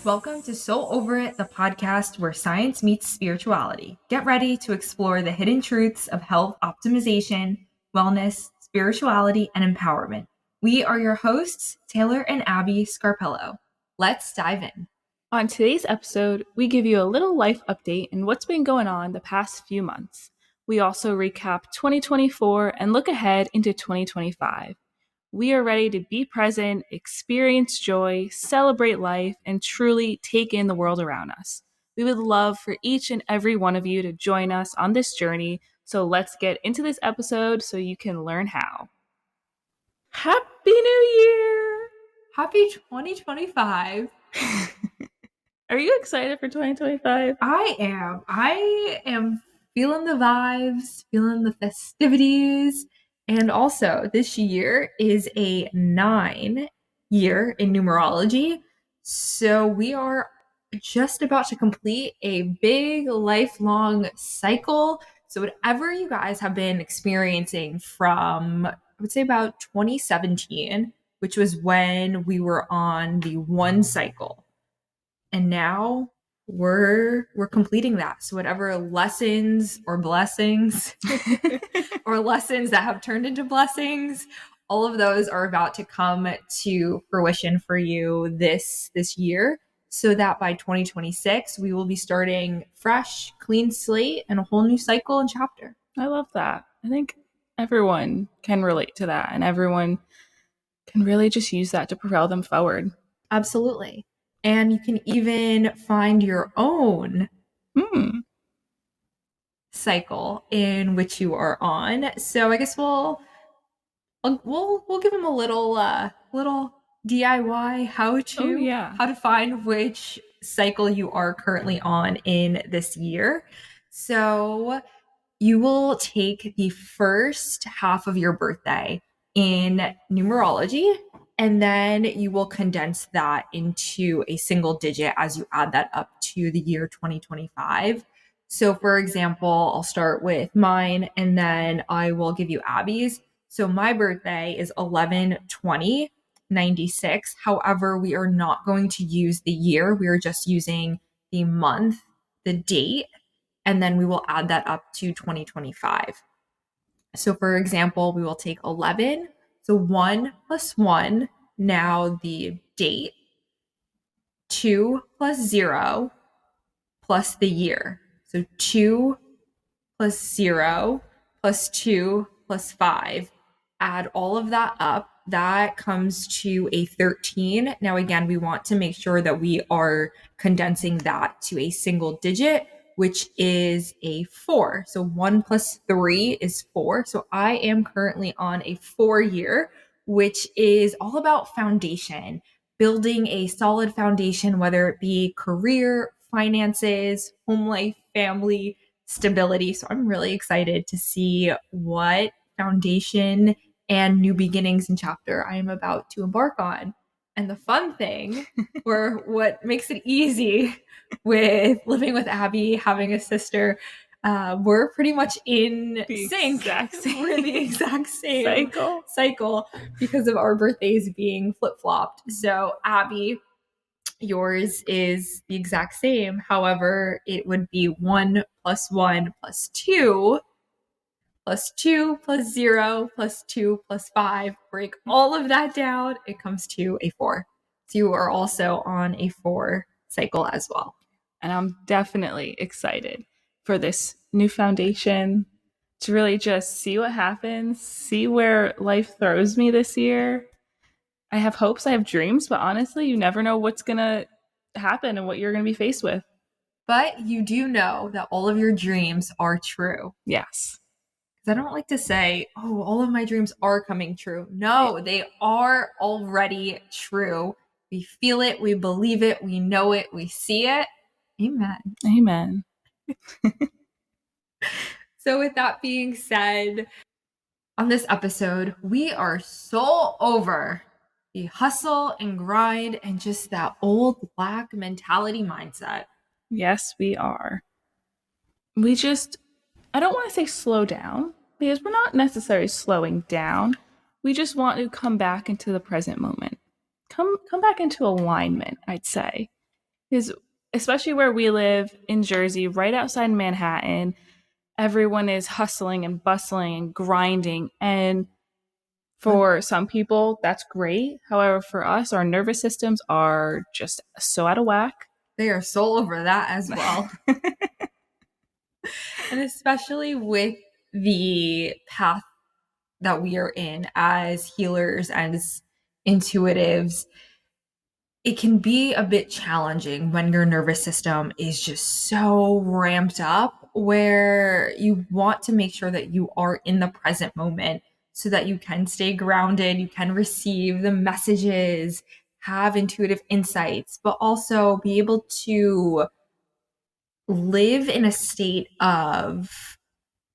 Welcome to So Over It, the podcast where science meets spirituality. Get ready to explore the hidden truths of health optimization, wellness, spirituality, and empowerment. We are your hosts, Taylor and Abby Scarpello. Let's dive in. On today's episode, we give you a little life update and what's been going on the past few months. We also recap 2024 and look ahead into 2025. We are ready to be present, experience joy, celebrate life, and truly take in the world around us. We would love for each and every one of you to join us on this journey. So let's get into this episode so you can learn how. Happy New Year! Happy 2025. Are you excited for 2025? I am feeling the vibes, feeling the festivities. And also, this year is a 9 year in numerology. So we are just about to complete a big lifelong cycle. So, whatever you guys have been experiencing from, I would say, about 2017, which was when we were on the one cycle. And now we're completing that. So whatever lessons or blessings or lessons that have turned into blessings, all of those are about to come to fruition for you this year, so that by 2026 we will be starting fresh, clean slate and a whole new cycle and chapter. I love that. I think everyone can relate to that, and everyone can really just use that to propel them forward. Absolutely. And you can even find your own cycle in which you are on. So I guess we'll give them a little DIY how to find which cycle you are currently on in this year. So you will take the first half of your birthday in numerology, and then you will condense that into a single digit as you add that up to the year 2025. So for example, I'll start with mine and then I will give you Abby's. So my birthday is 11/20/96. However, we are not going to use the year. We are just using the month, the date, and then we will add that up to 2025. So for example, we will take 11. So 1 plus 1, now the date, 2 plus 0 plus the year. So 2 plus 0 plus 2 plus 5. Add all of that up. That comes to a 13. Now, again, we want to make sure that we are condensing that to a single digit, which is a 4. So 1 plus 3 is 4. So I am currently on a 4 year, which is all about foundation, building a solid foundation, whether it be career, finances, home life, family, stability. So I'm really excited to see what foundation and new beginnings and chapter I am about to embark on. And the fun thing, or what makes it easy with living with Abby, having a sister, we're pretty much in sync. We're the exact same cycle because of our birthdays being flip-flopped. So Abby, yours is the exact same. However, it would be 1 plus 1 plus 2 plus 2 plus 0 plus 2 plus 5. Break all of that down. It comes to a 4. So you are also on a 4 cycle as well. And I'm definitely excited for this new foundation to really just see what happens, see where life throws me this year. I have hopes, I have dreams, but honestly, you never know what's going to happen and what you're going to be faced with. But you do know that all of your dreams are true. Yes. Because I don't like to say, oh, all of my dreams are coming true. No, they are already true. We feel it, we believe it, we know it, we see it. Amen. Amen. So with that being said, on this episode, we are so over the hustle and grind and just that old black mentality mindset. Yes, we are. I don't want to say slow down, because we're not necessarily slowing down. We just want to come back into the present moment. Come back into alignment, I'd say. Because especially where we live in Jersey, right outside Manhattan, everyone is hustling and bustling and grinding. And for some people, that's great. However, for us, our nervous systems are just so out of whack. They are soul over that as well. And especially with the path that we are in as healers, as intuitives, it can be a bit challenging when your nervous system is just so ramped up where you want to make sure that you are in the present moment so that you can stay grounded, you can receive the messages, have intuitive insights, but also be able to live in a state of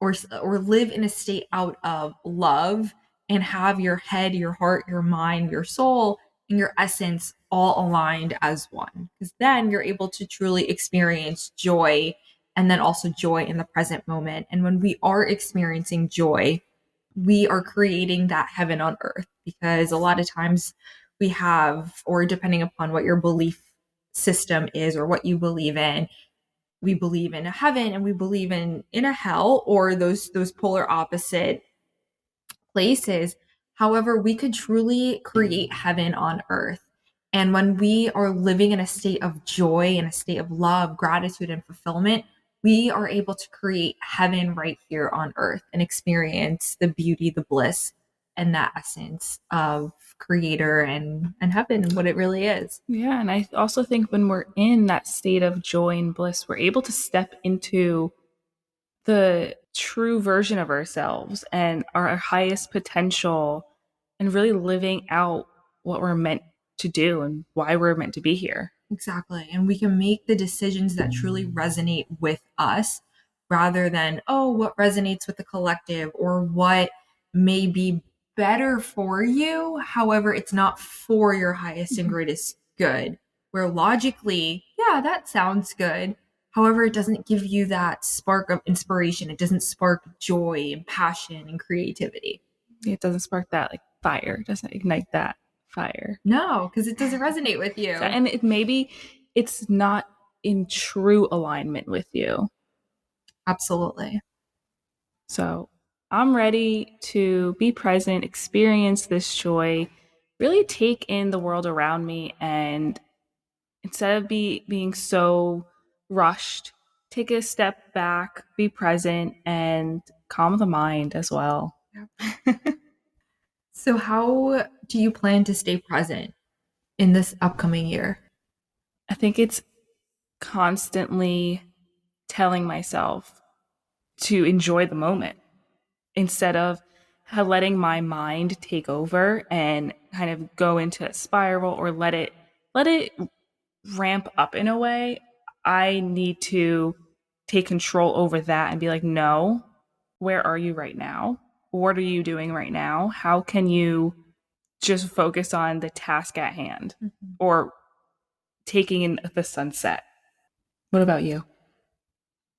or live in a state out of love and have your head, your heart, your mind, your soul, and your essence all aligned as one. Because then you're able to truly experience joy and then also joy in the present moment. And when we are experiencing joy, we are creating that heaven on earth because a lot of times we have, or depending upon what your belief system is or what you believe in, we believe in a heaven and we believe in a hell or those polar opposite places. However, we could truly create heaven on earth. And when we are living in a state of joy, in a state of love, gratitude, and fulfillment, we are able to create heaven right here on earth and experience the beauty, the bliss, and that essence of creator and heaven and what it really is. Yeah, and I also think when we're in that state of joy and bliss, we're able to step into the true version of ourselves and our highest potential and really living out what we're meant to do and why we're meant to be here. Exactly. And we can make the decisions that truly resonate with us rather than, oh, what resonates with the collective or what may be better for you. However, it's not for your highest and greatest good. Where logically, yeah, that sounds good. However, it doesn't give you that spark of inspiration. It doesn't spark joy and passion and creativity. It doesn't spark that like fire, it doesn't ignite that fire. No, because it doesn't resonate with you. And maybe it's not in true alignment with you. Absolutely. So I'm ready to be present, experience this joy, really take in the world around me, and instead of being so rushed, take a step back, be present, and calm the mind as well. So, how do you plan to stay present in this upcoming year? I think it's constantly telling myself to enjoy the moment instead of letting my mind take over and kind of go into a spiral or let it ramp up in a way. I need to take control over that and be like, no, where are you right now? What are you doing right now? How can you just focus on the task at hand or taking in the sunset? What about you?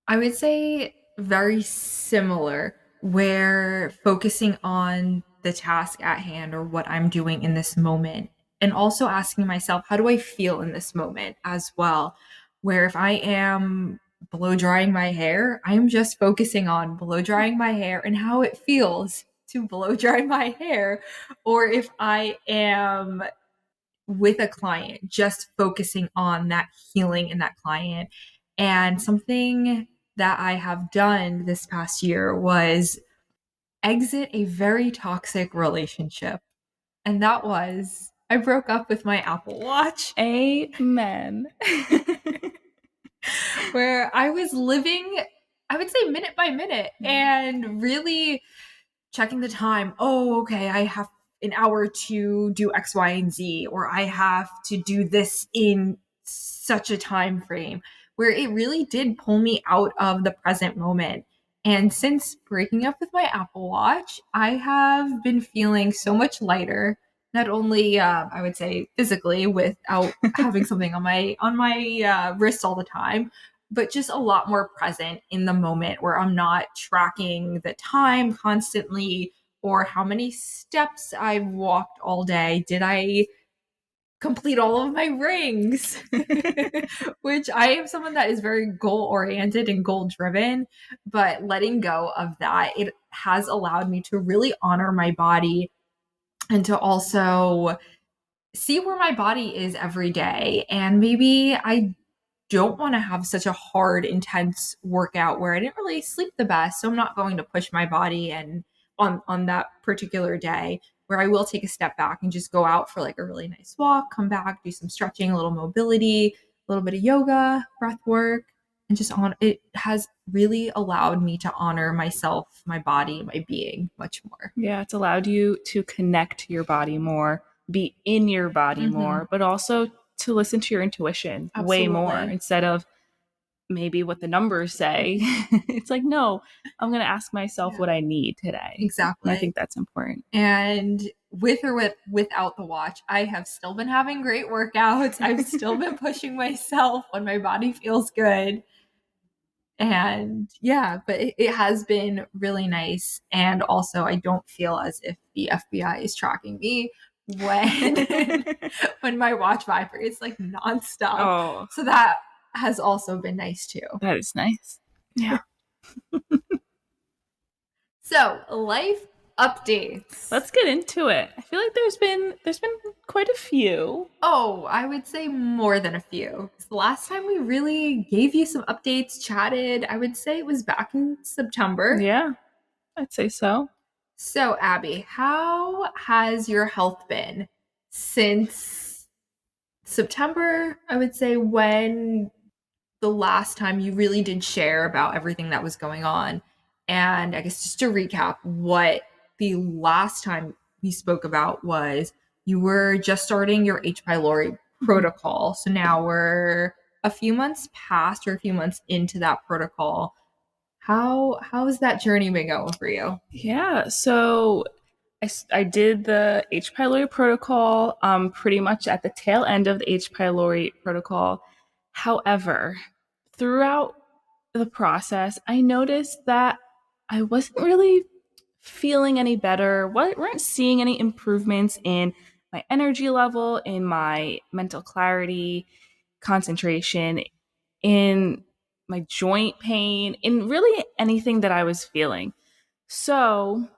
I would say very similar, where focusing on the task at hand or what I'm doing in this moment, and also asking myself, how do I feel in this moment as well? Where if I am blow drying my hair, I am just focusing on blow drying my hair and how it feels to blow dry my hair. Or if I am with a client, just focusing on that healing in that client. And something that I have done this past year was exit a very toxic relationship. And that was I broke up with my Apple Watch. Amen. Where I was living, I would say minute by minute, and really checking the time. Oh, okay, I have an hour to do X, Y, and Z, or I have to do this in such a time frame, where it really did pull me out of the present moment. And since breaking up with my Apple Watch, I have been feeling so much lighter. Not only, I would say, physically, without having something on my wrist all the time, but just a lot more present in the moment where I'm not tracking the time constantly or how many steps I've walked all day. Did I complete all of my rings, which I am someone that is very goal oriented and goal driven. But letting go of that, it has allowed me to really honor my body and to also see where my body is every day. And maybe I don't want to have such a hard, intense workout where I didn't really sleep the best. So I'm not going to push my body and on that particular day, where I will take a step back and just go out for like a really nice walk, come back, do some stretching, a little mobility, a little bit of yoga, breath work, and just on it has really allowed me to honor myself, my body, my being much more. Yeah, it's allowed you to connect to your body more, be in your body Mm-hmm. more, but also to listen to your intuition way more Absolutely. instead of maybe what the numbers say. It's like, no, I'm going to ask myself Yeah, what I need today. And I exactly. think that's important. And with or without the watch, I have still been having great workouts. I've still been pushing myself when my body feels good. And yeah, but it has been really nice. And also, I don't feel as if the FBI is tracking me when when my watch vibrates like nonstop. Oh, So that has also been nice too. that is nice. Yeah. So life updates. Let's get into it. I feel like there's been quite a few. Oh, I would say more than a few. 'Cause the last time we really gave you some updates, chatted, I would say it was back in September. Yeah, I'd say so. So, Abby, how has your health been since September? I would say when the last time you really did share about everything that was going on. And I guess just to recap, what the last time we spoke about was you were just starting your H. pylori Mhm. protocol. So now we're a few months past or a few months into that protocol. How has that journey been going for you? Yeah, so I did the H. pylori protocol pretty much at the tail end of the H. pylori protocol. However, throughout the process, I noticed that I wasn't really feeling any better, weren't seeing any improvements in my energy level, in my mental clarity, concentration, in my joint pain, in really anything that I was feeling. So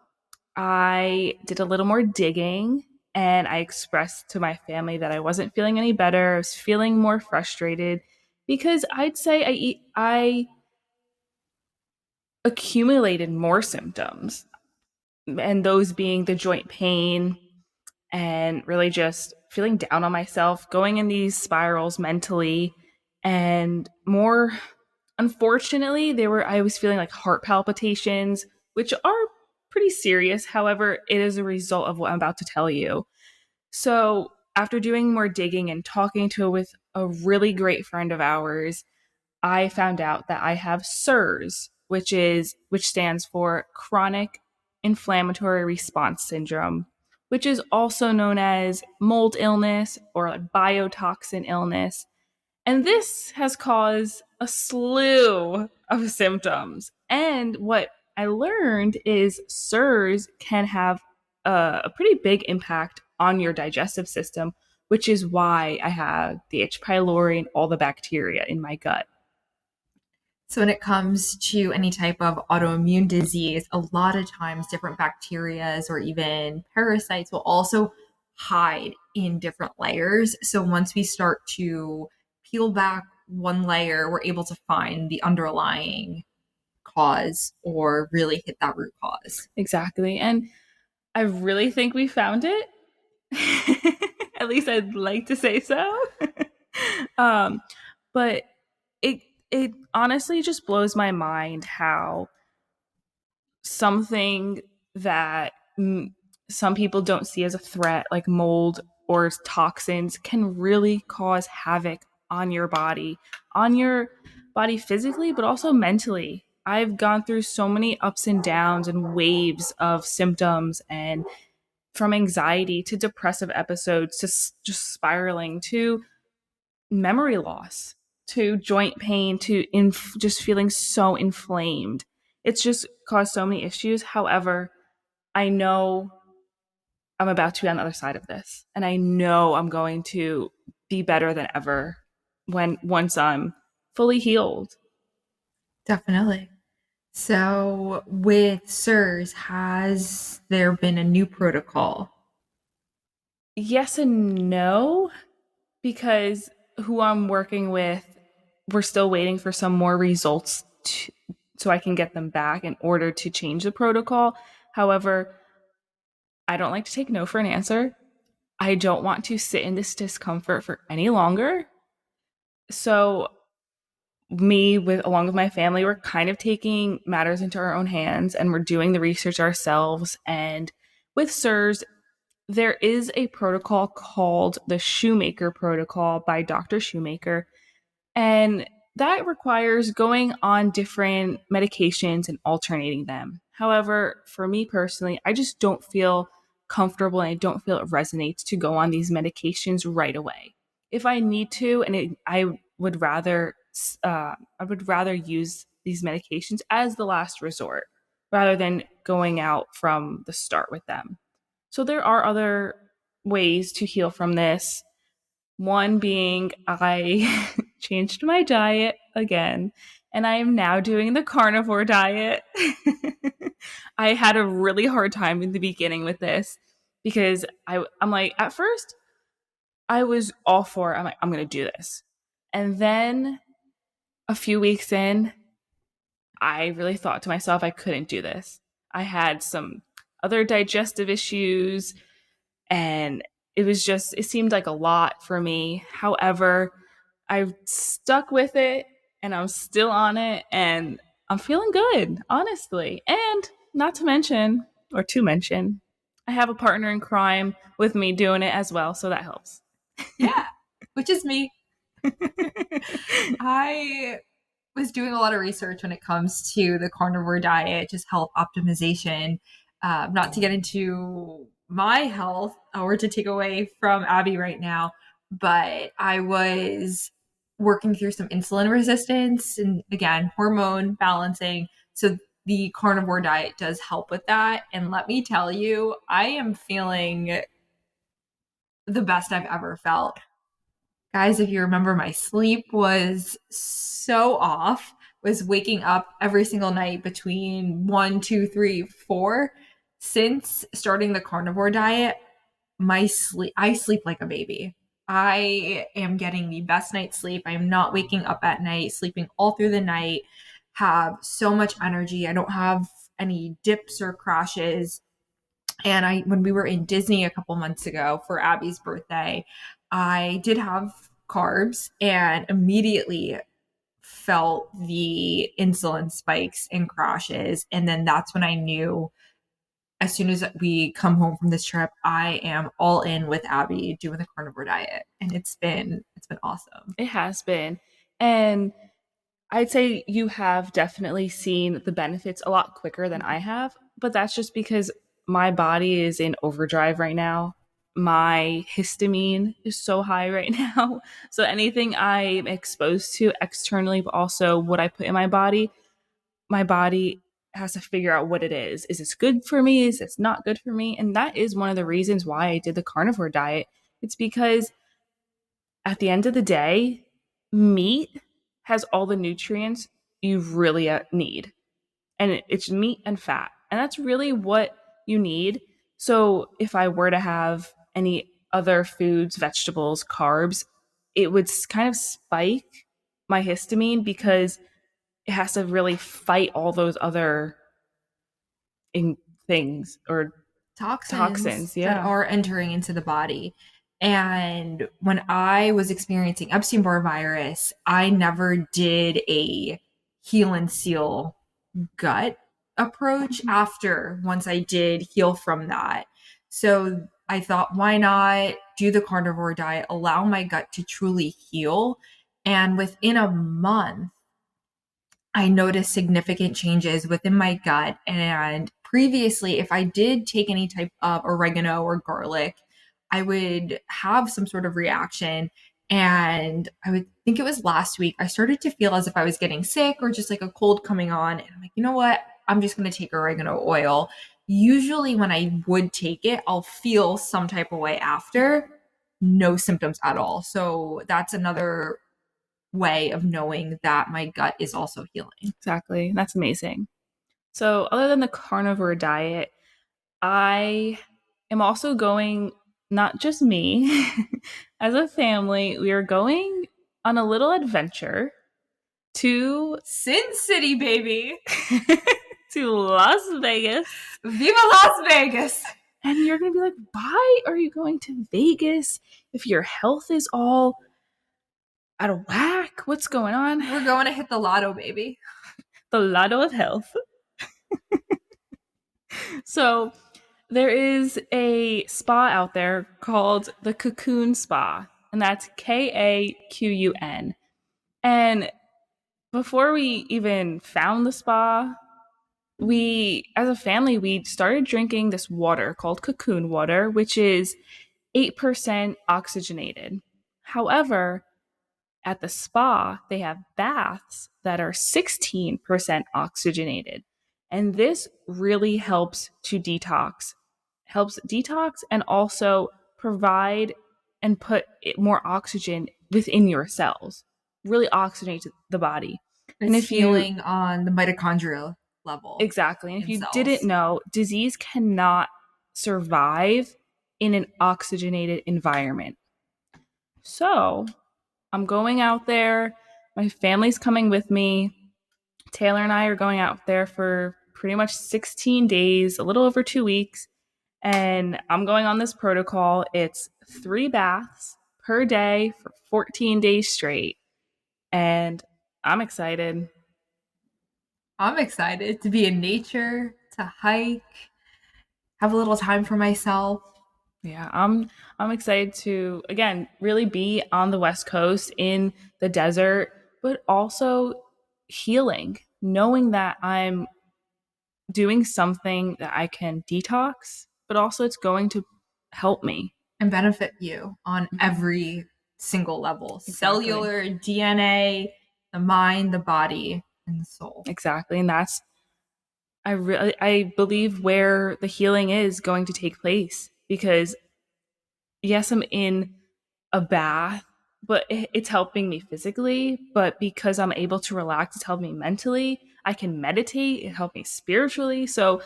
I did a little more digging and I expressed to my family that I wasn't feeling any better. I was feeling more frustrated because I'd say I accumulated more symptoms, and those being the joint pain and really just feeling down on myself, going in these spirals mentally, and more unfortunately, I was feeling like heart palpitations, which are pretty serious. However, it is a result of what I'm about to tell you. So, after doing more digging and talking to with a really great friend of ours, I found out that I have SIRS, which stands for chronic inflammatory response syndrome, which is also known as mold illness or like biotoxin illness. And this has caused a slew of symptoms. And what I learned is SIRS can have a pretty big impact on your digestive system, which is why I have the H. pylori and all the bacteria in my gut. So, when it comes to any type of autoimmune disease, a lot of times different bacterias or even parasites will also hide in different layers. So, once we start to peel back one layer, we're able to find the underlying cause or really hit that root cause. Exactly. And I really think we found it. At least I'd like to say so. um, but it it honestly just blows my mind how something that some people don't see as a threat, like mold or toxins, can really cause havoc on your body physically, but also mentally. I've gone through so many ups and downs and waves of symptoms, and from anxiety to depressive episodes to just spiraling to memory loss to joint pain to just feeling so inflamed. It's just caused so many issues. However, I know I'm about to be on the other side of this. And I know I'm going to be better than ever once I'm fully healed. Definitely. So, with SIRS, has there been a new protocol? Yes and no, because who I'm working with, we're still waiting for some more results so I can get them back in order to change the protocol. However, I don't like to take no for an answer. I don't want to sit in this discomfort for any longer. So me with along with my family, we're kind of taking matters into our own hands and we're doing the research ourselves. And with SIRS, there is a protocol called the Shoemaker Protocol by Dr. Shoemaker. And that requires going on different medications and alternating them. However, for me personally, I just don't feel comfortable and I don't feel it resonates to go on these medications right away. If I need to, would rather, I would rather use these medications as the last resort rather than going out from the start with them. So there are other ways to heal from this. One being I changed my diet again, and I am now doing the carnivore diet. I had a really hard time in the beginning with this because I'm like, at first, I was all for it. I'm like, I'm going to do this. And then a few weeks in, I really thought to myself, I couldn't do this. I had some other digestive issues and it seemed like a lot for me. However, I stuck with it and I'm still on it and I'm feeling good, honestly. And not to mention, or to mention, I have a partner in crime with me doing it as well, so that helps. Yeah, which is me. I was doing a lot of research when it comes to the carnivore diet, just health optimization. Not to get into my health or to take away from Abby right now, but I was working through some insulin resistance and again, hormone balancing. So the carnivore diet does help with that. And let me tell you, I am feeling the best I've ever felt. Guys, if you remember, my sleep was so off, was waking up every single night between 1, 2, 3, 4. Since starting the carnivore diet, I sleep like a baby. I am getting the best night's sleep. I am not waking up at night, sleeping all through the night, have so much energy. I don't have any dips or crashes. And when we were in Disney a couple months ago for Abby's birthday, I did have carbs and immediately felt the insulin spikes and crashes. And then that's when I knew as soon as we come home from this trip, I am all in with Abby doing the carnivore diet. And it's been awesome. It has been. And I'd say you have definitely seen the benefits a lot quicker than I have, but that's just because my body is in overdrive right now. My histamine is so high right now. So anything I'm exposed to externally, but also what I put in my body has to figure out what it is. Is this good for me? Is this not good for me? And that is one of the reasons why I did the carnivore diet. It's because at the end of the day, meat has all the nutrients you really need. And it's meat and fat. And that's really what you need. So if I were to have any other foods, vegetables, carbs, it would kind of spike my histamine because it has to really fight all those other things or Toxins toxins. that Yeah. are entering into the body. And when I was experiencing Epstein-Barr virus, I never did a heal and seal gut approach after once I did heal from that. So I thought, why not do the carnivore diet, allow my gut to truly heal? And within a month, I noticed significant changes within my gut. And previously, if I did take any type of oregano or garlic, I would have some sort of reaction. And I would think it was last week, I started to feel as if I was getting sick or just like a cold coming on. And I'm like, you know what? I'm just going to take oregano oil. usually when I would take it, I'll feel some type of way after, no symptoms at all. So that's another way of knowing that my gut is also healing. Exactly. That's amazing. So, other than the carnivore diet, I am also going, not just me, as a family, we are going on a little adventure to Sin City, baby. to Las Vegas. Viva Las Vegas. And you're going to be like, why are you going to Vegas if your health is all out of whack? What's going on? We're going to hit the lotto, baby. The lotto of health. So, there is a spa out there called the Cocoon Spa, and that's Kaqun. And before we even found the spa, as a family, we started drinking this water called Cocoon water, which is 8% oxygenated. However, at the spa, they have baths that are 16% oxygenated. And this really helps detox and also provide and put more oxygen within your cells, really oxygenate the body. And if healing on the mitochondrial level. Exactly. And if you didn't know, disease cannot survive in an oxygenated environment. So I'm going out there. My family's coming with me. Taylor and I are going out there for pretty much 16 days, a little over 2 weeks. And I'm going on this protocol. It's 3 baths per day for 14 days straight. And I'm excited. I'm excited to be in nature, to hike, have a little time for myself. Yeah, I'm excited to again really be on the West Coast in the desert, but also healing, knowing that I'm doing something that I can detox, but also it's going to help me and benefit you on every single level. Exactly. Cellular, DNA, the mind, the body, and the soul. Exactly. And that's I believe where the healing is going to take place, because yes, I'm in a bath, but it's helping me physically. But because I'm able to relax, it's helping me mentally. I can meditate. It helped me spiritually. So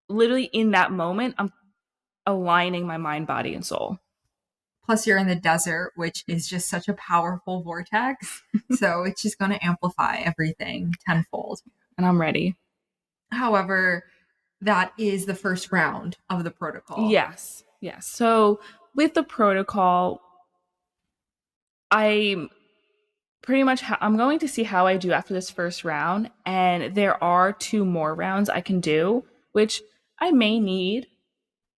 literally in that moment, I'm aligning my mind, body, and soul. Plus you're in the desert, which is just such a powerful vortex. So it's just going to amplify everything tenfold. And I'm ready. However, that is the first round of the protocol. Yes. So with the protocol, I'm going to see how I do after this first round. And there are 2 more rounds I can do, which I may need.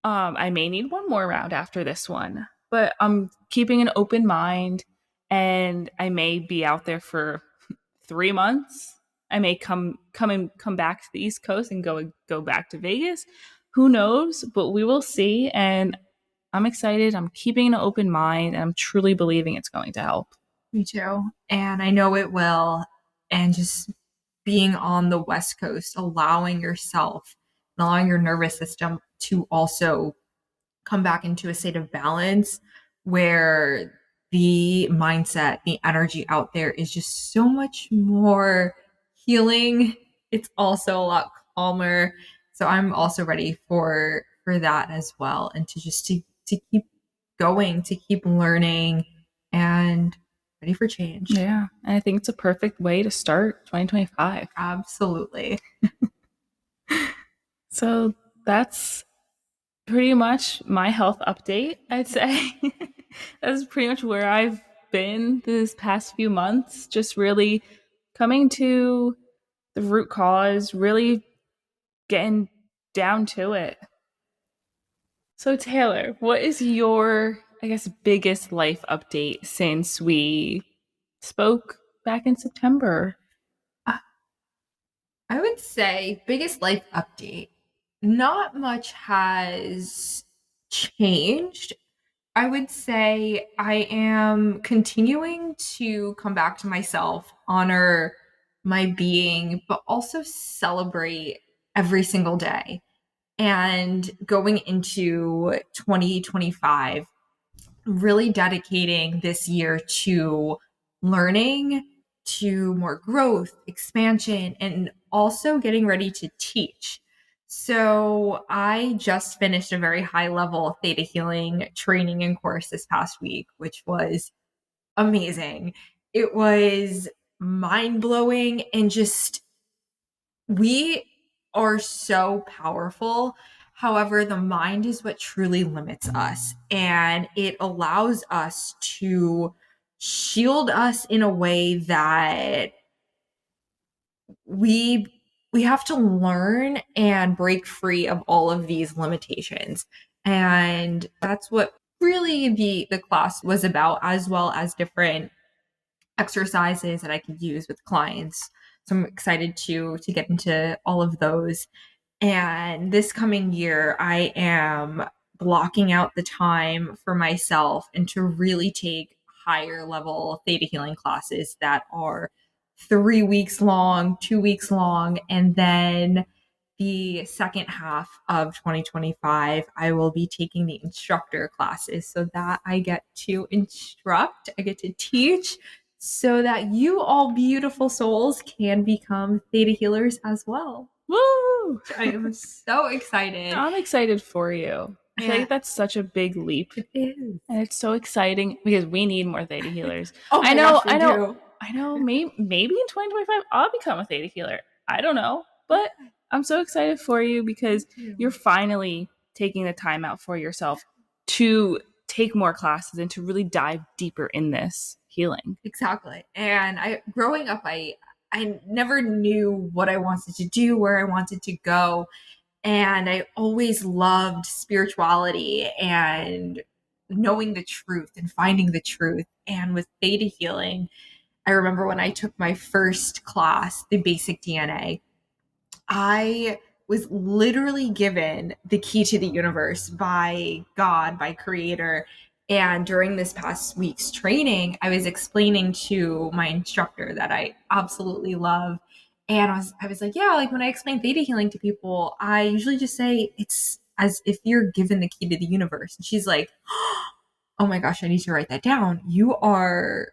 I may need 1 more round after this one, but I'm keeping an open mind, and I may be out there for 3 months. I may come back to the East Coast and go back to Vegas. Who knows? But we will see. And I'm excited. I'm keeping an open mind, and I'm truly believing it's going to help. Me too. And I know it will. And just being on the West Coast, allowing yourself, allowing your nervous system to also come back into a state of balance where the mindset, the energy out there is just so much more healing. It's also a lot calmer. So I'm also ready for that as well. And to keep going, to keep learning and ready for change. Yeah. And I think it's a perfect way to start 2025. Absolutely. So that's pretty much my health update, I'd say. That's pretty much where I've been this past few months, just really coming to the root cause, really getting down to it. So Taylor, what is your, I guess, biggest life update since we spoke back in September? I would say biggest life update. Not much has changed. I would say I am continuing to come back to myself, honor my being, but also celebrate every single day. And going into 2025, really dedicating this year to learning, to more growth, expansion, and also getting ready to teach. So I just finished a very high level theta healing training and course this past week, which was amazing. It was mind blowing and just we are so powerful. However, the mind is what truly limits us, and it allows us to shield us in a way that we we have to learn and break free of all of these limitations. And that's what really the class was about, as well as different exercises that I could use with clients. So I'm excited to get into all of those. And this coming year, I am blocking out the time for myself and to really take higher level theta healing classes that are 3 weeks long, 2 weeks long. And then the second half of 2025, I will be taking the instructor classes so that I get to instruct, I get to teach, so that you all beautiful souls can become theta healers as well. Woo! I am so excited. I'm excited for you. I feel Yeah. like that's such a big leap. It is. And it's so exciting because we need more theta healers. Oh my gosh, we do. I know. Maybe in 2025 I'll become a theta healer. I don't know, but I'm so excited for you because you're finally taking the time out for yourself to take more classes and to really dive deeper in this healing. Exactly. And growing up, I never knew what I wanted to do, where I wanted to go, and I always loved spirituality and knowing the truth and finding the truth. And with theta healing, I remember when I took my first class, the basic DNA, I was literally given the key to the universe by God, by Creator. And during this past week's training, I was explaining to my instructor that I absolutely love. And I was like, yeah, like when I explain theta healing to people, I usually just say it's as if you're given the key to the universe. And she's like, oh my gosh, I need to write that down. You're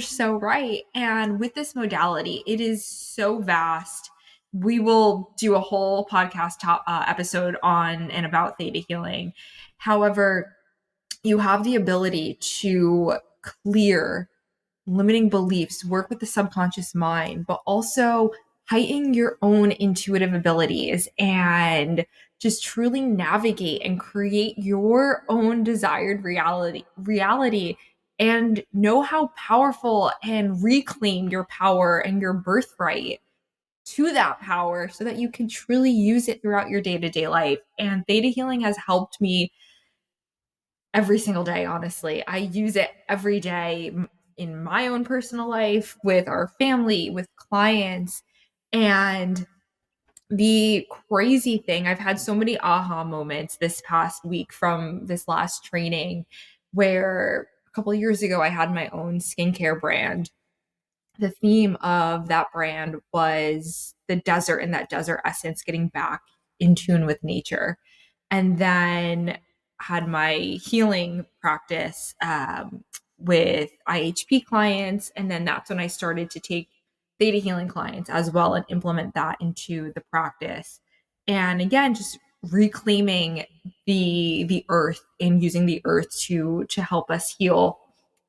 so right. And with this modality, it is so vast. We will do a whole episode on and about theta healing. However, you have the ability to clear limiting beliefs, work with the subconscious mind, but also heighten your own intuitive abilities and just truly navigate and create your own desired reality and know how powerful and reclaim your power and your birthright to that power so that you can truly use it throughout your day-to-day life. And theta healing has helped me every single day, honestly. I use it every day in my own personal life, with our family, with clients. And the crazy thing, I've had so many aha moments this past week from this last training, where a couple of years ago I had my own skincare brand. The theme of that brand was the desert and that desert essence, getting back in tune with nature. And then had my healing practice with IHP clients. And then that's when I started to take theta healing clients as well and implement that into the practice. And again, just reclaiming the earth and using the earth to help us heal.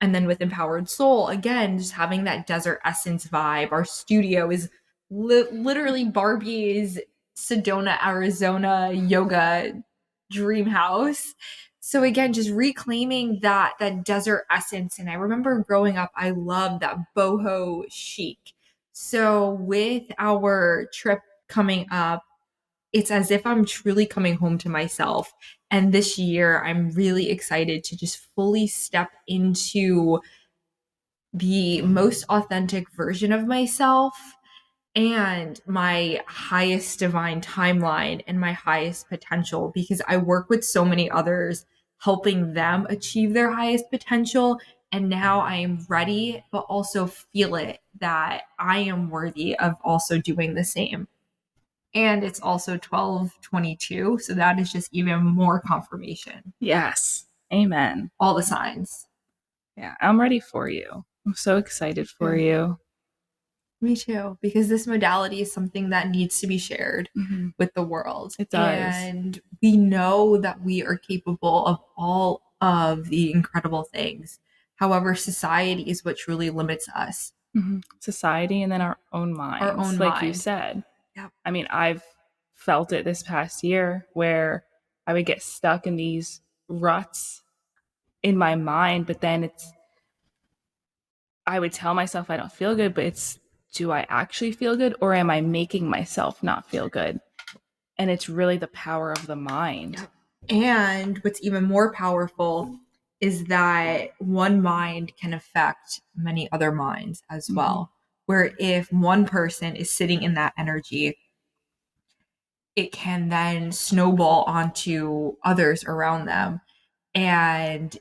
And then with Empowered Soul, again, just having that desert essence vibe. Our studio is literally Barbie's Sedona, Arizona yoga dream house. So again, just reclaiming that desert essence. And I remember growing up, I loved that boho chic. So with our trip coming up, it's as if I'm truly coming home to myself. And this year, I'm really excited to just fully step into the most authentic version of myself and my highest divine timeline and my highest potential, because I work with so many others, helping them achieve their highest potential. And now I am ready, but also feel it that I am worthy of also doing the same. And it's also 12/22. So that is just even more confirmation. Yes. Amen. All the signs. Yeah, I'm ready for you. I'm so excited for Yeah. you. Me too, because this modality is something that needs to be shared with the world. It does. And we know that we are capable of all of the incredible things. However, society is what truly limits us. Society and then our own Our minds, own like you mind. said. Yep. I mean, I've felt it this past year where I would get stuck in these ruts in my mind, but then I would tell myself I don't feel good, but do I actually feel good or am I making myself not feel good? And it's really the power of the mind. Yep. And what's even more powerful is that one mind can affect many other minds as well. Where if one person is sitting in that energy, it can then snowball onto others around them. And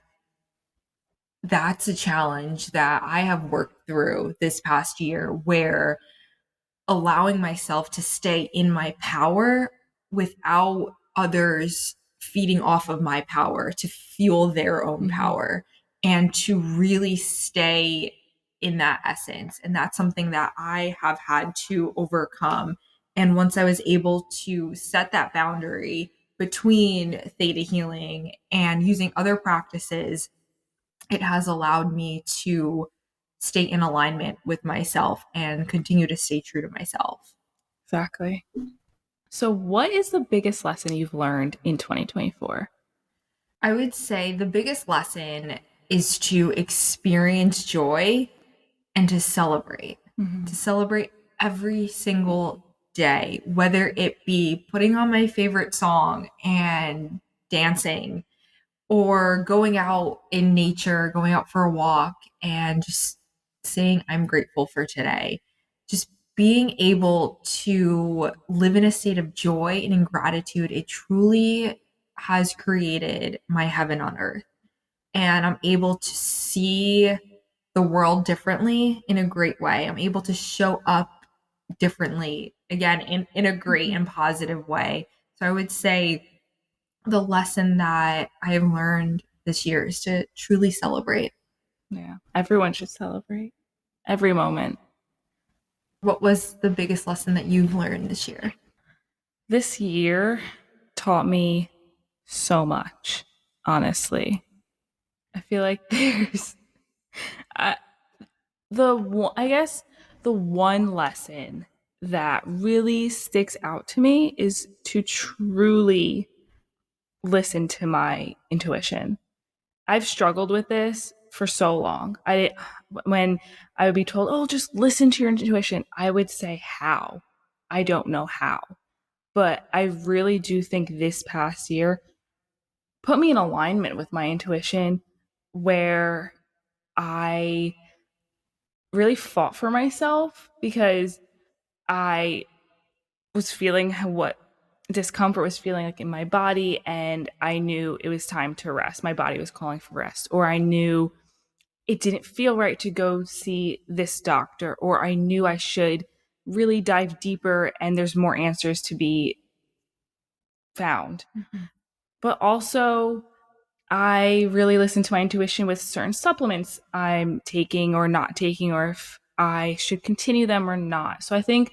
that's a challenge that I have worked through this past year, where allowing myself to stay in my power without others feeding off of my power to fuel their own power and to really stay in that essence. And that's something that I have had to overcome. And once I was able to set that boundary between theta healing and using other practices, it has allowed me to stay in alignment with myself and continue to stay true to myself. Exactly. So, what is the biggest lesson you've learned in 2024? I would say the biggest lesson is to experience joy and to celebrate every single day, whether it be putting on my favorite song and dancing, or going out in nature, going out for a walk and just saying, I'm grateful for today. Just being able to live in a state of joy and in gratitude, it truly has created my heaven on earth. And I'm able to see the world differently in a great way. I'm able to show up differently, again, in a great and positive way. So I would say the lesson that I have learned this year is to truly celebrate. Yeah. Everyone should celebrate every moment. What was the biggest lesson that you've learned this year? This year taught me so much, honestly. I feel like there's I, I guess the one lesson that really sticks out to me is to truly listen to my intuition. I've struggled with this for so long. When I would be told, "Oh, just listen to your intuition," I would say, "How?" I don't know how. But I really do think this past year put me in alignment with my intuition where I really fought for myself because I was feeling what discomfort was feeling like in my body, and I knew it was time to rest. My body was calling for rest, or I knew it didn't feel right to go see this doctor, or I knew I should really dive deeper and there's more answers to be found. But also, I really listen to my intuition with certain supplements I'm taking or not taking, or if I should continue them or not. So I think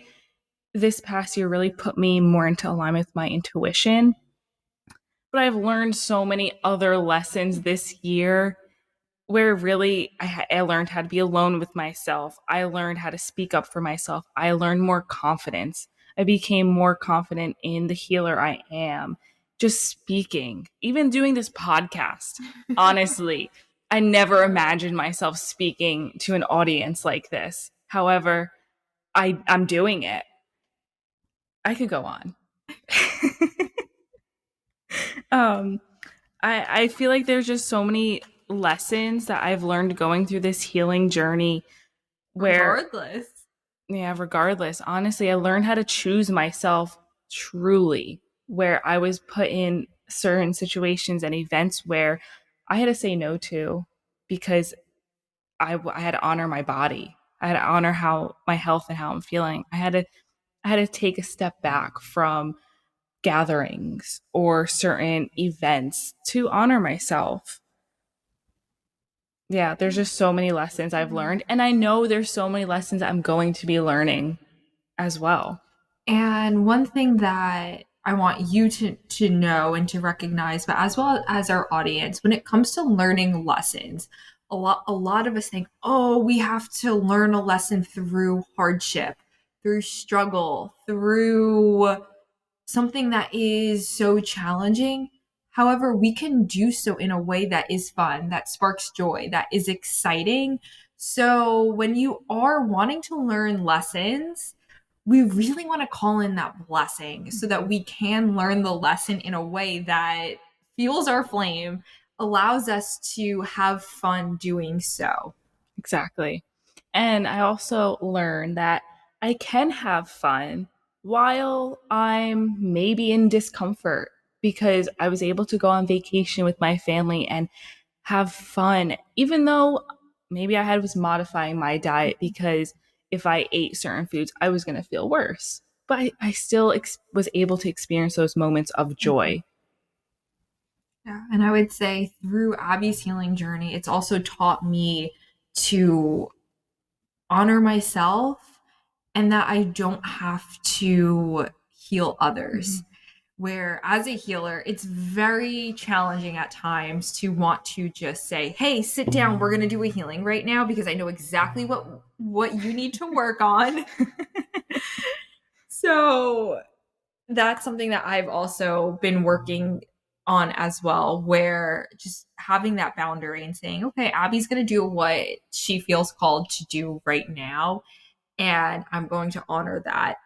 this past year really put me more into alignment with my intuition. But I've learned so many other lessons this year where really I learned how to be alone with myself. I learned how to speak up for myself. I learned more confidence. I became more confident in the healer I am. Just speaking, even doing this podcast. Honestly, I never imagined myself speaking to an audience like this. However, I'm doing it. I could go on. um, I feel like there's just so many lessons that I've learned going through this healing journey where Regardless. regardless, honestly, I learned how to choose myself truly, where I was put in certain situations and events where I had to say no to because I had to honor my body. I had to honor how my health and how I'm feeling. I had to I had to take a step back from gatherings or certain events to honor myself. Yeah, there's just so many lessons I've learned. And I know there's so many lessons I'm going to be learning as well. And one thing that I want you to know and to recognize, but as well as our audience, when it comes to learning lessons, a lot of us think, oh, we have to learn a lesson through hardship, through struggle, through something that is so challenging. However, we can do so in a way that is fun, that sparks joy, that is exciting. So when you are wanting to learn lessons, we really want to call in that blessing so that we can learn the lesson in a way that fuels our flame, allows us to have fun doing so. Exactly. And I also learned that I can have fun while I'm maybe in discomfort because I was able to go on vacation with my family and have fun, even though maybe was modifying my diet because if I ate certain foods, I was going to feel worse. But I still was able to experience those moments of joy. Yeah. And I would say through Abby's healing journey, it's also taught me to honor myself and that I don't have to heal others. Mm-hmm. Where as a healer, it's very challenging at times to want to just say, "Hey, sit down. We're going to do a healing right now because I know exactly what you need to work on." So, that's something that I've also been working on as well, where just having that boundary and saying, "Okay, Abby's going to do what she feels called to do right now, and I'm going to honor that."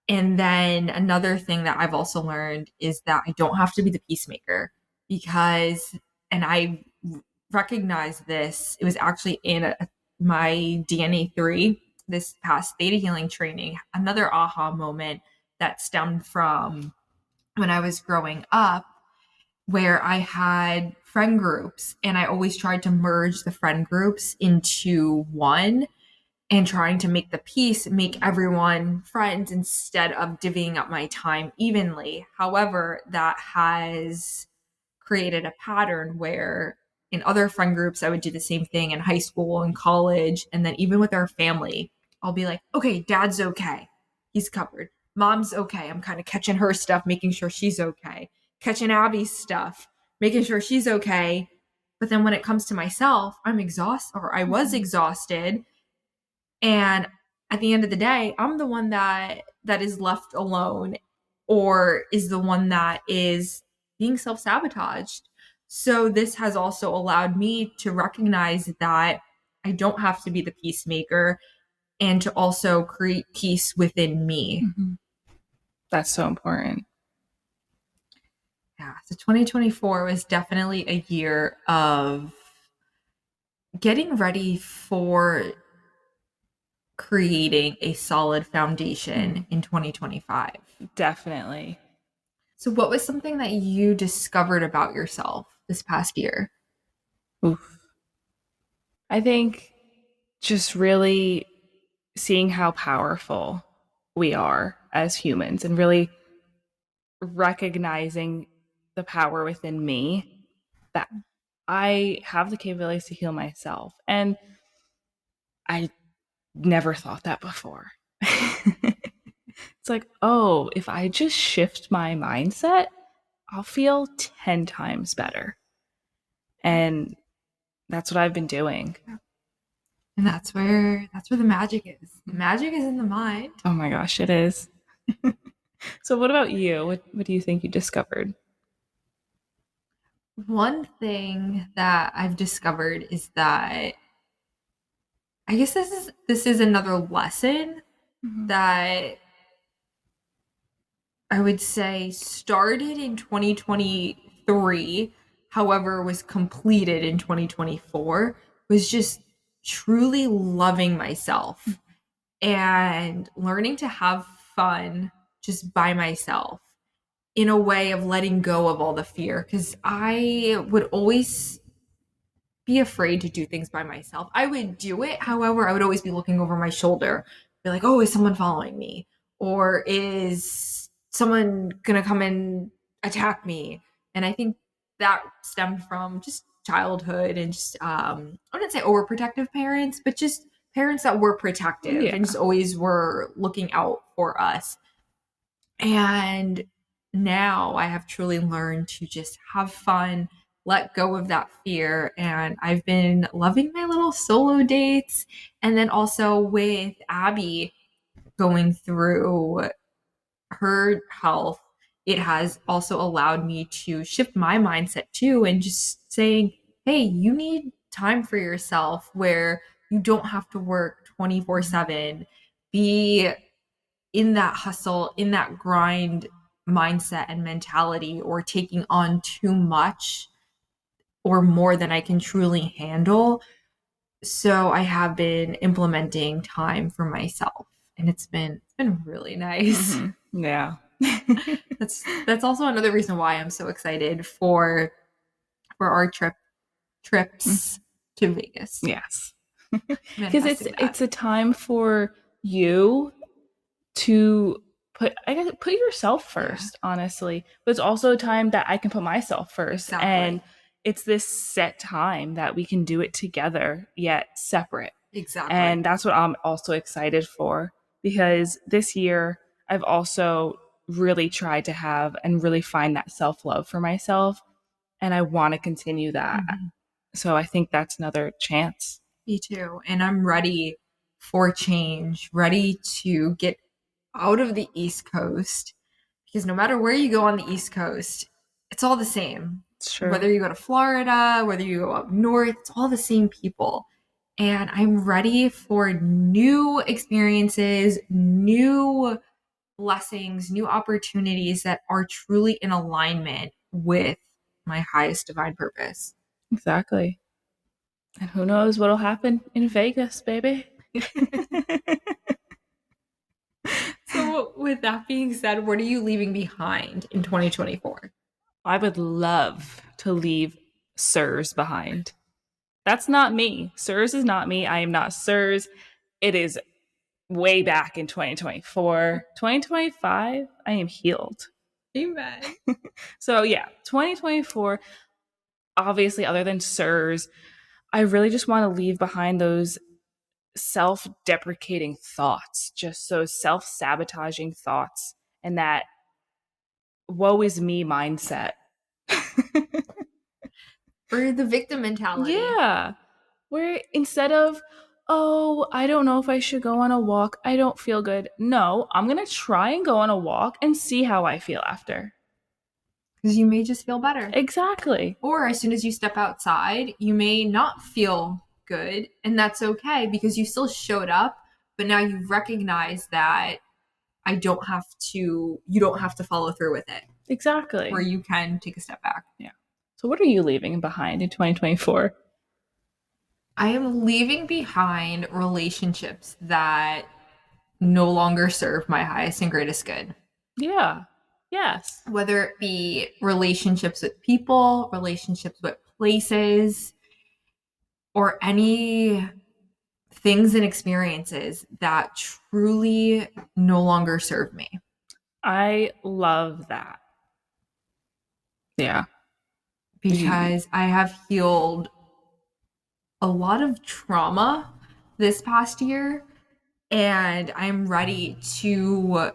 And then another thing that I've also learned is that I don't have to be the peacemaker because, and I recognized this, it was actually in my DNA 3, this past theta healing training, another aha moment that stemmed from when I was growing up, where I had friend groups and I always tried to merge the friend groups into one and trying to make the peace, make everyone friends instead of divvying up my time evenly. However, that has created a pattern where in other friend groups, I would do the same thing in high school and college. And then even with our family, I'll be like, okay, dad's okay. He's covered. Mom's okay. I'm kind of catching her stuff, making sure she's okay. Catching Abby's stuff, making sure she's okay. But then when it comes to myself, I'm exhausted or I was exhausted and at the end of the day, I'm the one that is left alone or is the one that is being self-sabotaged. So this has also allowed me to recognize that I don't have to be the peacemaker and to also create peace within me. Mm-hmm. That's so important. Yeah. So 2024 was definitely a year of getting ready for creating a solid foundation in 2025. Definitely. So, what was something that you discovered about yourself this past year? Oof. I think just really seeing how powerful we are as humans and really recognizing the power within me that I have the capabilities to heal myself. And I never thought that before. It's like, oh, if I just shift my mindset, I'll feel 10 times better. And that's what I've been doing. And that's where the magic is. The magic is in the mind. Oh my gosh, it is. So what about you? What do you think you discovered? One thing that I've discovered is that I guess this is another lesson Mm-hmm. that I would say started in 2023, however was completed in 2024, was just truly loving myself and learning to have fun just by myself in a way of letting go of all the fear because I would always be afraid to do things by myself. I would do it, however, I would always be looking over my shoulder, be like, oh, is someone following me? or is someone going to come and attack me? And I think that stemmed from just childhood and just I wouldn't say overprotective parents, but just parents that were protective and Yeah. just always were looking out for us. And now I have truly learned to just have fun, let go of that fear. And I've been loving my little solo dates. And then also with Abby going through her health, it has also allowed me to shift my mindset too and just saying, hey, you need time for yourself where you don't have to work 24/7. Be in that hustle, in that grind mindset and mentality, or taking on too much or more than I can truly handle. So I have been implementing time for myself, and it's been really nice. Mm-hmm. Yeah. That's also another reason why I'm so excited for our trips to Vegas. Yes. Because Manifesting that. it's a time for you to put yourself first, honestly. But it's also a time that I can put myself first. Exactly. And it's this set time that we can do it together yet separate. Exactly. And that's what I'm also excited for, because this year I've also really tried to have and really find that self-love for myself, and I want to continue that. Mm-hmm. So I think that's another chance. Me too. And I'm ready for change, ready to get out of the East Coast, because no matter where you go on the East Coast, it's all the same. It's true. Whether you go to Florida, whether you go up north, it's all the same people. And I'm ready for new experiences, new blessings, new opportunities that are truly in alignment with my highest divine purpose. Exactly. And who knows what'll happen in Vegas, baby. So, with that being said, what are you leaving behind in 2024? I would love to leave Sirs behind. That's not me. Sirs is not me. I am not Sirs. It is way back in 2024. 2025, I am healed. Amen. So, yeah, 2024, obviously, other than Sirs, I really just want to leave behind those self-deprecating thoughts, just those self-sabotaging thoughts, and that woe is me mindset. Or the victim mentality. Yeah. Where instead of, oh, I don't know if I should go on a walk, I don't feel good. No, I'm going to try and go on a walk and see how I feel after. Because you may just feel better. Exactly. Or as soon as you step outside, you may not feel good. And that's okay because you still showed up, but now you've recognized that you don't have to follow through with it. Exactly. Where you can take a step back. Yeah. So what are you leaving behind in 2024? I am leaving behind relationships that no longer serve my highest and greatest good. Yeah. Yes. Whether it be relationships with people, relationships with places, or any things and experiences that truly no longer serve me. I love that. Yeah. Because I have healed a lot of trauma this past year, and I'm ready to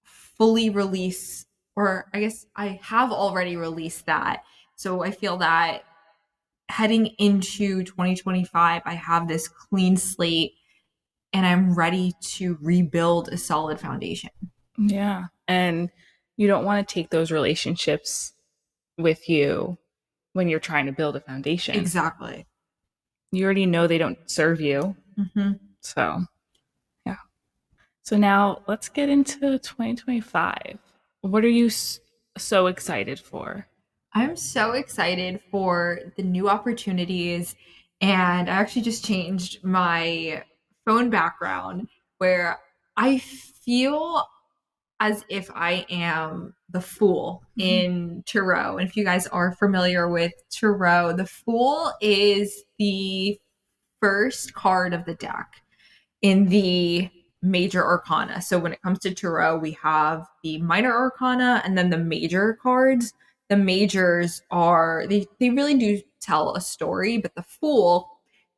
fully release, or I guess I have already released that. So I feel that heading into 2025, I have this clean slate and I'm ready to rebuild a solid foundation. Yeah. And you don't want to take those relationships with you when you're trying to build a foundation. Exactly. You already know they don't serve you. Mm-hmm. So, yeah. So now let's get into 2025. What are you so excited for? I'm so excited for the new opportunities. And I actually just changed my phone background where I feel as if I am the Fool in Tarot. And if you guys are familiar with Tarot, the Fool is the first card of the deck in the major arcana. So when it comes to tarot, we have the minor arcana and then the major cards. The majors are they really do tell a story, but the fool,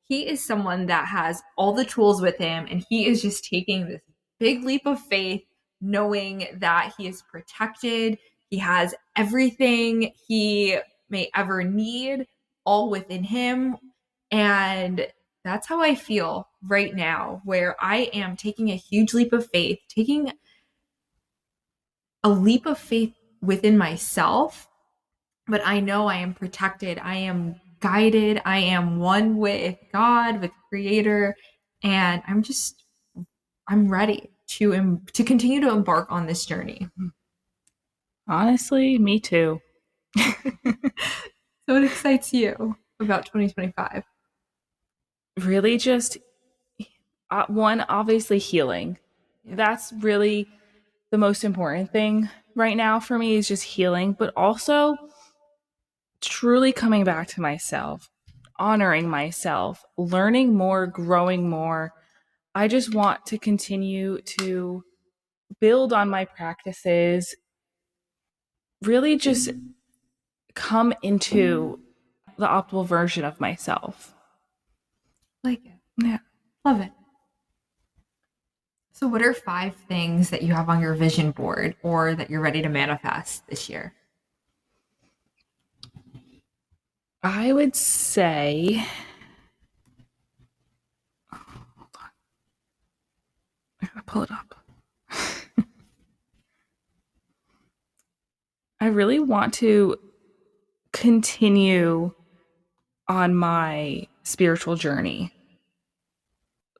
he is someone that has all the tools with him and he is just taking this big leap of faith knowing that he is protected. He has everything he may ever need all within him. And that's how I feel right now, where I am taking a huge leap of faith, taking a leap of faith within myself, but I know I am protected. I am guided. I am one with God, with Creator, and I'm ready to continue to embark on this journey. Honestly, me too. So what excites you about 2025? Really just one, obviously healing. That's really the most important thing right now for me is just healing, but also truly coming back to myself, honoring myself, learning more, growing more. I just want to continue to build on my practices, really just come into the optimal version of myself. Like it. Yeah. Love it. So, what are 5 things that you have on your vision board or that you're ready to manifest this year? I would say, hold on, I gotta pull it up. I really want to continue on my spiritual journey.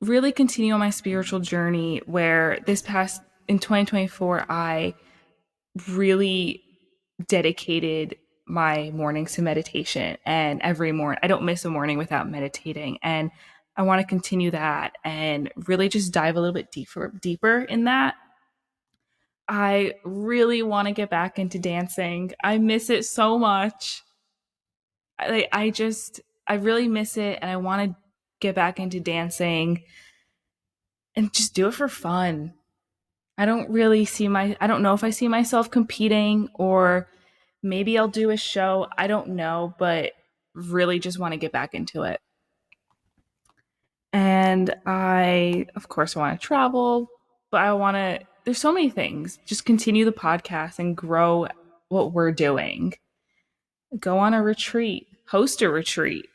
Really continue on my spiritual journey where this past in 2024, I really dedicated my mornings to meditation. And every morning, I don't miss a morning without meditating. And I want to continue that and really just dive a little bit deeper in that. I really want to get back into dancing. I miss it so much. I really miss it and I want to get back into dancing and just do it for fun. I don't know if I see myself competing or maybe I'll do a show. I don't know, but really just want to get back into it. And I, of course, want to travel, but there's so many things. Just continue the podcast and grow what we're doing. Go on a retreat, host a retreat.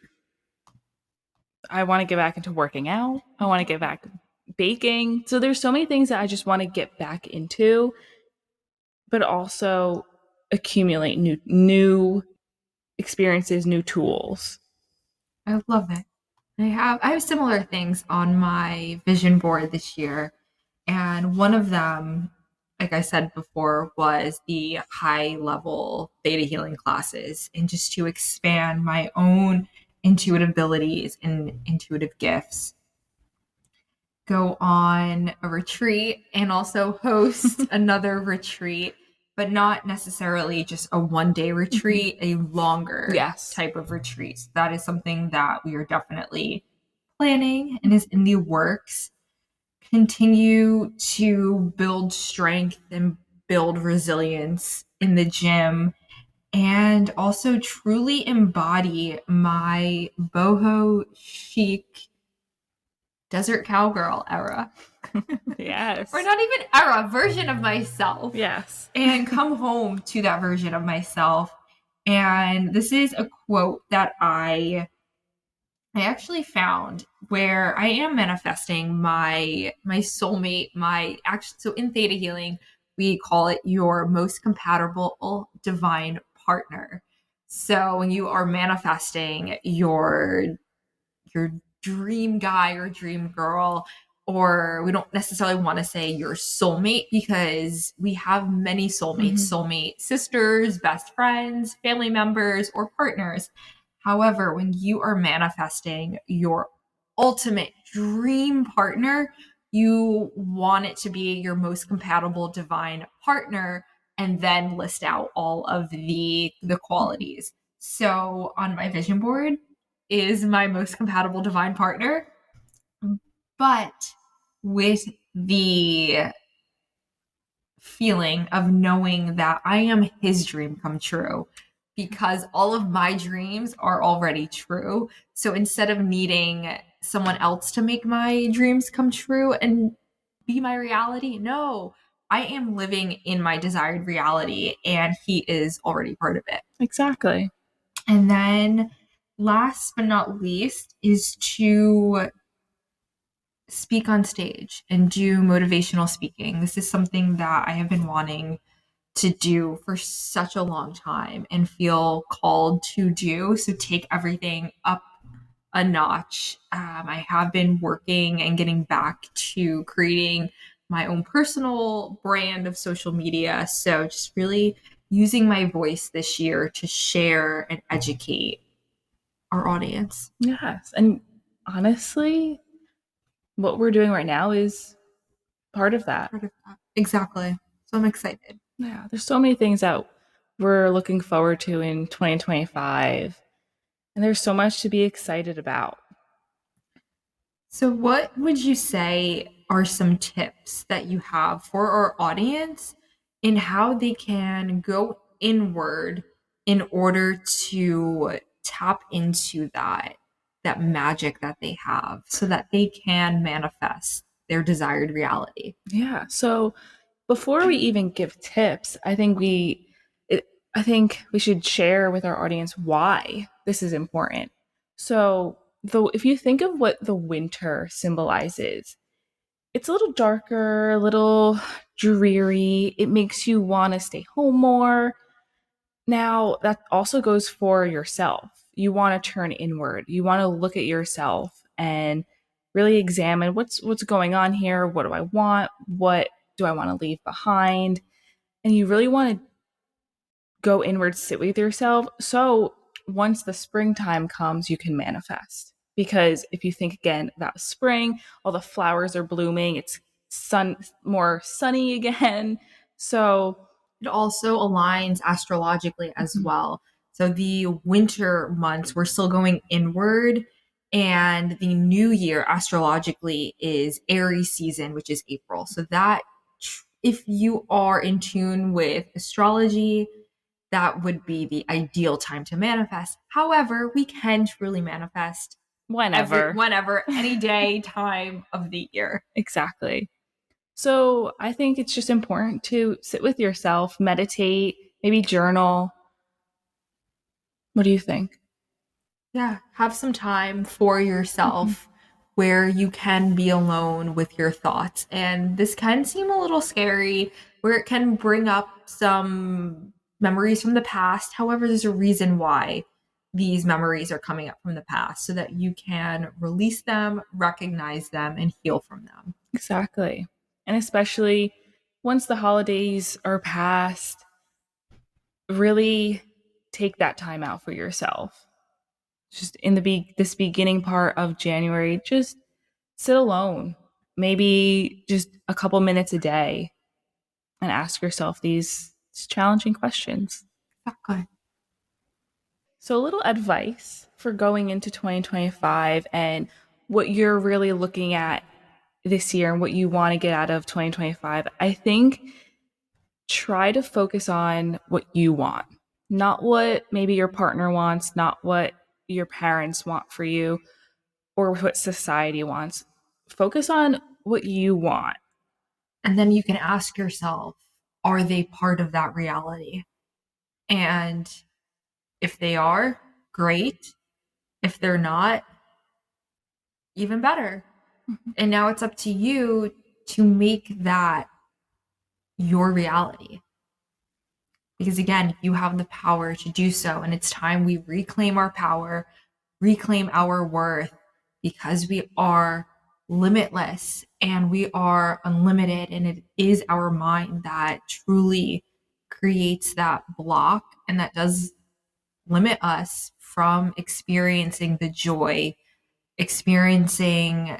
I want to get back into working out. I want to get back baking. So there's so many things that I just want to get back into, but also accumulate new experiences, new tools. I love it. I have similar things on my vision board this year. And one of them, like I said before, was the high level theta healing classes and just to expand my own intuitive abilities and intuitive gifts. Go on a retreat and also host another retreat, but not necessarily just a 1 day retreat, a longer type of retreat. So that is something that we are definitely planning and is in the works. Continue to build strength and build resilience in the gym and also truly embody my boho chic desert cowgirl era. Yes. Or not even era, version of myself. Yes. And come home to that version of myself. And this is a quote that I actually found where I am manifesting my soulmate, so in theta healing, we call it your most compatible divine partner. So when you are manifesting your dream guy or dream girl, or we don't necessarily want to say your soulmate because we have many soulmates, soulmate sisters, best friends, family members, or partners. However, when you are manifesting your ultimate dream partner, you want it to be your most compatible divine partner and then list out all of the qualities. So on my vision board is my most compatible divine partner, but with the feeling of knowing that I am his dream come true because all of my dreams are already true. So instead of needing someone else to make my dreams come true and be my reality, no, I am living in my desired reality and he is already part of it. Exactly. And then last but not least is to speak on stage and do motivational speaking. This is something that I have been wanting to do for such a long time and feel called to do. So take everything up a notch. I have been working and getting back to creating my own personal brand of social media. So just really using my voice this year to share and educate our audience. Yes. And honestly, what we're doing right now is part of that. Part of that. Exactly. So I'm excited. Yeah. There's so many things that we're looking forward to in 2025. And there's so much to be excited about. So, what would you say are some tips that you have for our audience in how they can go inward in order to tap into that magic that they have so that they can manifest their desired reality? Yeah. So before we even give tips, it, I think we should share with our audience why this is important. So, though if you think of what the winter symbolizes, it's a little darker, a little dreary. It makes you want to stay home more. Now, that also goes for yourself. You want to turn inward. You want to look at yourself and really examine what's going on here. What do I want? What do I want to leave behind? And you really want to go inward, sit with yourself. So once the springtime comes, you can manifest. Because if you think again about spring, all the flowers are blooming, it's more sunny again. So It also aligns astrologically as well. So the winter months, we're still going inward, and the new year astrologically is Aries season, which is April. So that if you are in tune with astrology, that would be the ideal time to manifest. However, we can truly manifest whenever. whenever, any day, time of the year. Exactly. So I think it's just important to sit with yourself, meditate, maybe journal. What do you think? Yeah, have some time for yourself where you can be alone with your thoughts. And this can seem a little scary, where it can bring up some memories from the past. However, there's a reason why these memories are coming up from the past so that you can release them, recognize them, and heal from them. Exactly. And especially once the holidays are past, really take that time out for yourself. Just in this beginning part of January, just sit alone. Maybe just a couple minutes a day and ask yourself these challenging questions. Exactly. So, a little advice for going into 2025 and what you're really looking at this year and what you want to get out of 2025. I think try to focus on what you want, not what maybe your partner wants, not what your parents want for you or what society wants. Focus on what you want. And then you can ask yourself, are they part of that reality? And if they are, great. If they're not, even better. And now it's up to you to make that your reality. Because again, you have the power to do so. And it's time we reclaim our power, reclaim our worth, because we are limitless and we are unlimited. And it is our mind that truly creates that block and that does limit us from experiencing the joy, experiencing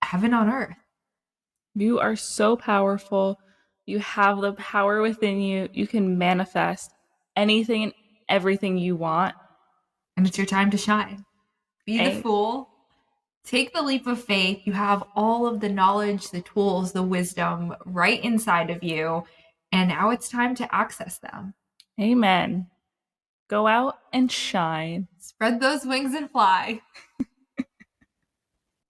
heaven on earth. You are so powerful. You have the power within you. You can manifest anything and everything you want. And it's your time to shine. Be the And fool. Take the leap of faith. You have all of the knowledge, the tools, the wisdom right inside of you. And now it's time to access them. Amen. Go out and shine. Spread those wings and fly.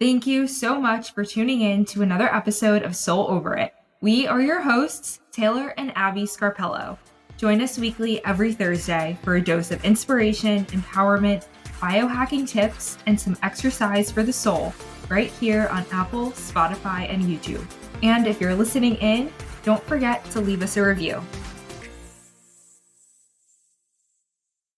Thank you so much for tuning in to another episode of Soul Over It. We are your hosts, Taylor and Abby Scarpello. Join us weekly every Thursday for a dose of inspiration, empowerment, biohacking tips, and some exercise for the soul right here on Apple, Spotify, and YouTube. And if you're listening in, don't forget to leave us a review.